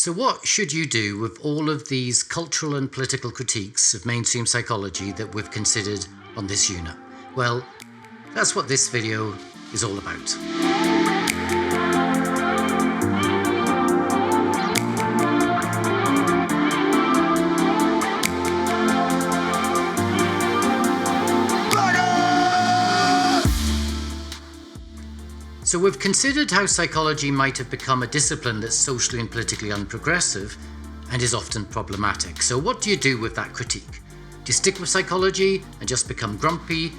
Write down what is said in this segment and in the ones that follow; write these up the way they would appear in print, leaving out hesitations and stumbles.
So what should you do with all of these cultural and political critiques of mainstream psychology that we've considered on this unit? Well, that's what this video is all about. So we've considered how psychology might have become a discipline that's socially and politically unprogressive and is often problematic. So what do you do with that critique? Do you stick with psychology and just become grumpy?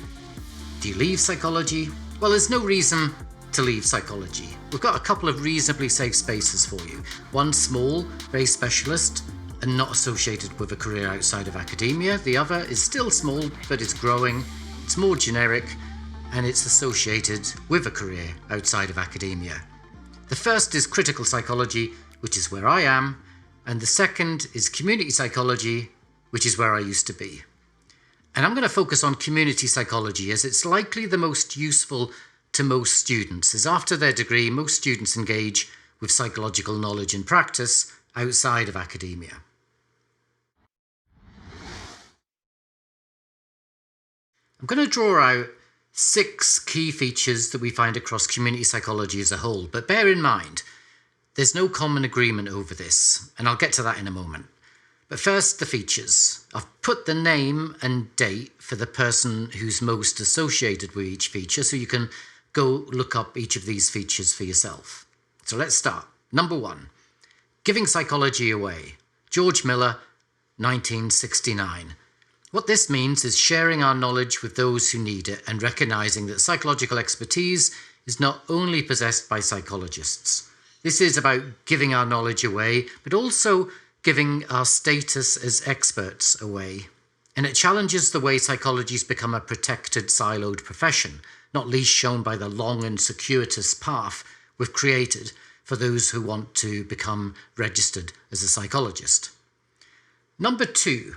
Do you leave psychology? Well, there's no reason to leave psychology. We've got a couple of reasonably safe spaces for you. One small, very specialist and not associated with a career outside of academia. The other is still small, but it's growing. It's more generic, and it's associated with a career outside of academia. The first is critical psychology, which is where I am, and the second is community psychology, which is where I used to be. And I'm going to focus on community psychology as it's likely the most useful to most students, as after their degree, most students engage with psychological knowledge and practice outside of academia. I'm going to draw out 6 key features that we find across community psychology as a whole, but bear in mind, there's no common agreement over this, and I'll get to that in a moment. But first, the features. I've put the name and date for the person who's most associated with each feature, so you can go look up each of these features for yourself. So let's start. Number 1, giving psychology away. George Miller, 1969. What this means is sharing our knowledge with those who need it and recognizing that psychological expertise is not only possessed by psychologists. This is about giving our knowledge away, but also giving our status as experts away. And it challenges the way psychology's become a protected, siloed profession, not least shown by the long and circuitous path we've created for those who want to become registered as a psychologist. Number 2.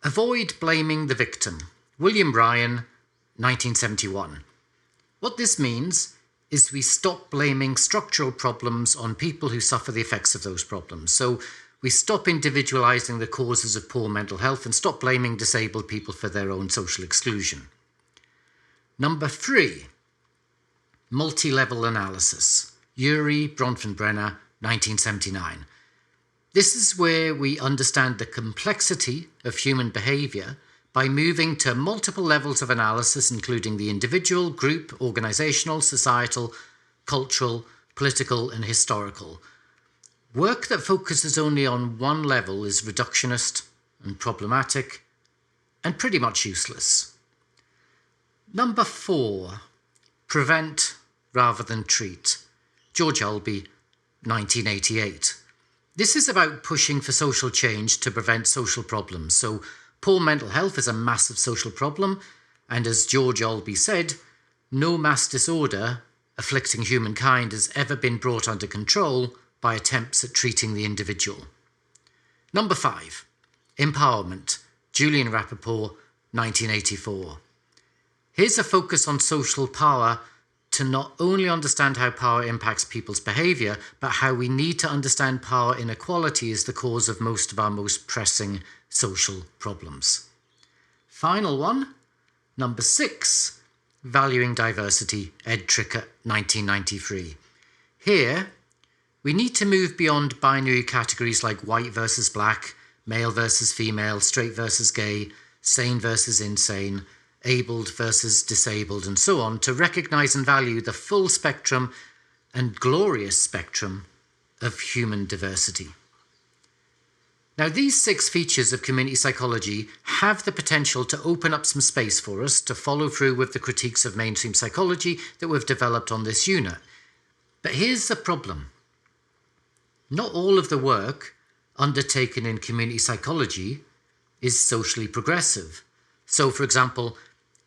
Avoid blaming the victim. William Bryan, 1971. What this means is we stop blaming structural problems on people who suffer the effects of those problems. So we stop individualizing the causes of poor mental health and stop blaming disabled people for their own social exclusion. Number 3, multi-level analysis. Uri Bronfenbrenner, 1979. This is where we understand the complexity of human behavior by moving to multiple levels of analysis, including the individual, group, organizational, societal, cultural, political, and historical. Work that focuses only on one level is reductionist and problematic and pretty much useless. Number 4, prevent rather than treat. George Albee, 1988. This is about pushing for social change to prevent social problems. So poor mental health is a massive social problem, and as George Albee said, no mass disorder afflicting humankind has ever been brought under control by attempts at treating the individual. Number 5, empowerment. Julian Rappaport, 1984. Here's a focus on social power to not only understand how power impacts people's behavior, but how we need to understand power inequality as the cause of most of our most pressing social problems. Final one, number 6, valuing diversity. Ed Trickett, 1993. Here, we need to move beyond binary categories like white versus black, male versus female, straight versus gay, sane versus insane, abled versus disabled, and so on, to recognize and value the full spectrum and glorious spectrum of human diversity. Now, these 6 features of community psychology have the potential to open up some space for us to follow through with the critiques of mainstream psychology that we've developed on this unit. But here's the problem. Not all of the work undertaken in community psychology is socially progressive. So, for example,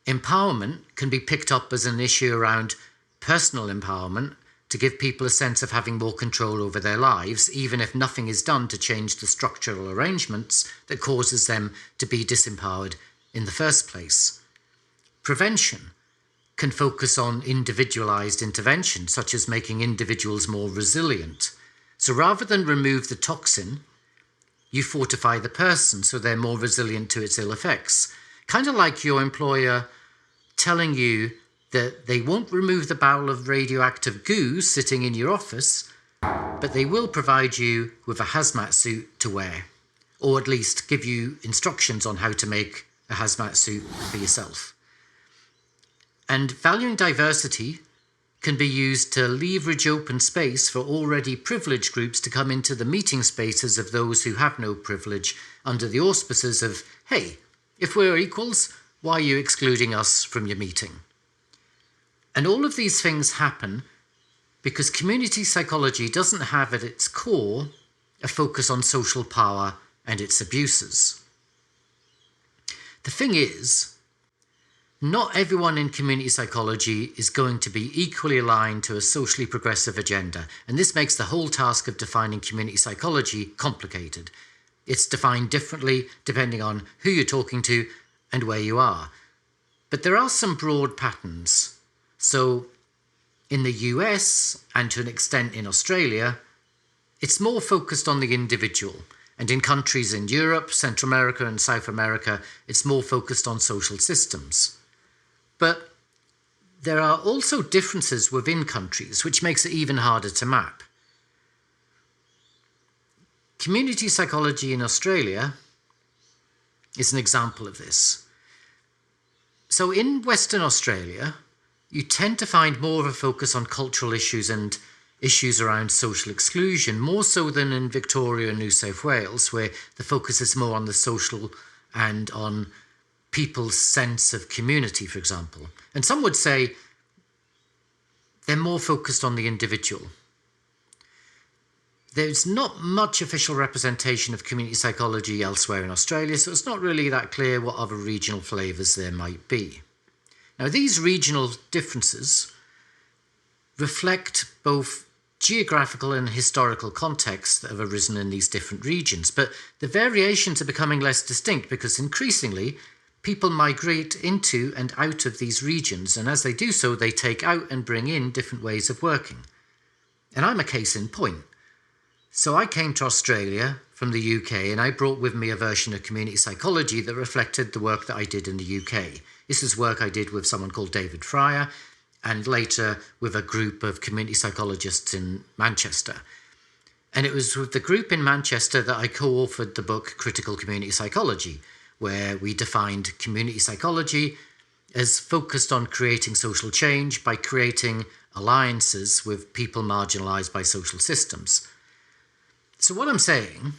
empowerment can be picked up as an issue around personal empowerment to give people a sense of having more control over their lives, even if nothing is done to change the structural arrangements that causes them to be disempowered in the first place. Prevention can focus on individualized intervention, such as making individuals more resilient. So rather than remove the toxin, you fortify the person so they're more resilient to its ill effects. Kind of like your employer telling you that they won't remove the barrel of radioactive goo sitting in your office, but they will provide you with a hazmat suit to wear, or at least give you instructions on how to make a hazmat suit for yourself. And valuing diversity can be used to leverage open space for already privileged groups to come into the meeting spaces of those who have no privilege under the auspices of, hey, if we're equals, why are you excluding us from your meeting? And all of these things happen because community psychology doesn't have at its core a focus on social power and its abuses. The thing is, not everyone in community psychology is going to be equally aligned to a socially progressive agenda, and this makes the whole task of defining community psychology complicated. It's defined differently depending on who you're talking to and where you are. But there are some broad patterns. So in the US, and to an extent in Australia, it's more focused on the individual. And in countries in Europe, Central America and South America, it's more focused on social systems. But there are also differences within countries, which makes it even harder to map. Community psychology in Australia is an example of this. So in Western Australia, you tend to find more of a focus on cultural issues and issues around social exclusion, more so than in Victoria and New South Wales, where the focus is more on the social and on people's sense of community, for example. And some would say they're more focused on the individual. There's not much official representation of community psychology elsewhere in Australia, so it's not really that clear what other regional flavours there might be. Now, these regional differences reflect both geographical and historical contexts that have arisen in these different regions, but the variations are becoming less distinct because increasingly people migrate into and out of these regions, and as they do so, they take out and bring in different ways of working. And I'm a case in point. So I came to Australia from the UK, and I brought with me a version of community psychology that reflected the work that I did in the UK. This is work I did with someone called David Fryer, and later with a group of community psychologists in Manchester. And it was with the group in Manchester that I co-authored the book Critical Community Psychology, where we defined community psychology as focused on creating social change by creating alliances with people marginalized by social systems. So what I'm saying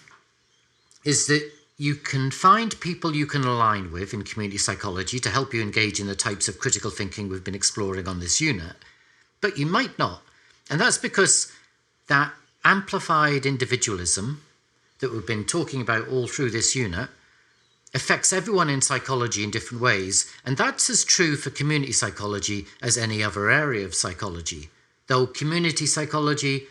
is that you can find people you can align with in community psychology to help you engage in the types of critical thinking we've been exploring on this unit, but you might not. And that's because that amplified individualism that we've been talking about all through this unit affects everyone in psychology in different ways, and that's as true for community psychology as any other area of psychology, though community psychology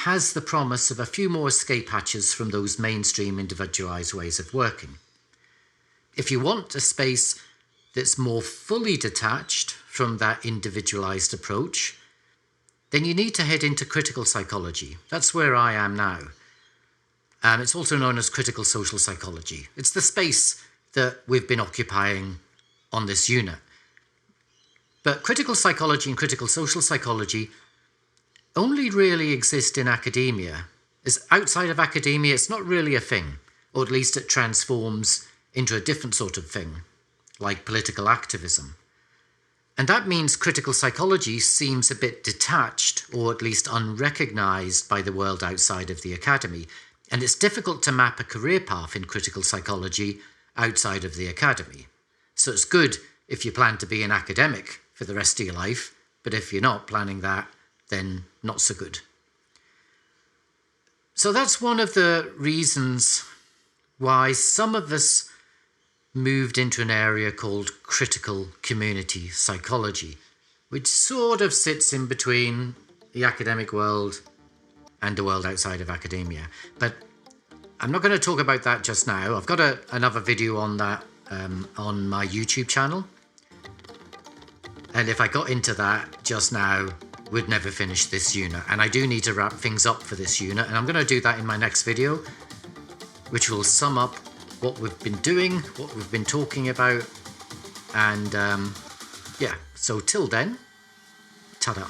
has the promise of a few more escape hatches from those mainstream individualized ways of working. If you want a space that's more fully detached from that individualized approach, then you need to head into critical psychology. That's where I am now. It's also known as critical social psychology. It's the space that we've been occupying on this unit. But critical psychology and critical social psychology only really exist in academia. As outside of academia, it's not really a thing, or at least it transforms into a different sort of thing, like political activism. And that means critical psychology seems a bit detached, or at least unrecognized by the world outside of the academy. And it's difficult to map a career path in critical psychology outside of the academy. So it's good if you plan to be an academic for the rest of your life, but if you're not planning that, then not so good. So that's one of the reasons why some of us moved into an area called critical community psychology, which sort of sits in between the academic world and the world outside of academia. But I'm not going to talk about that just now. I've got another video on that on my YouTube channel. And if I got into that just now, we'd never finish this unit. And I do need to wrap things up for this unit, and I'm going to do that in my next video, which will sum up what we've been doing, what we've been talking about, and yeah, so till then, ta-da.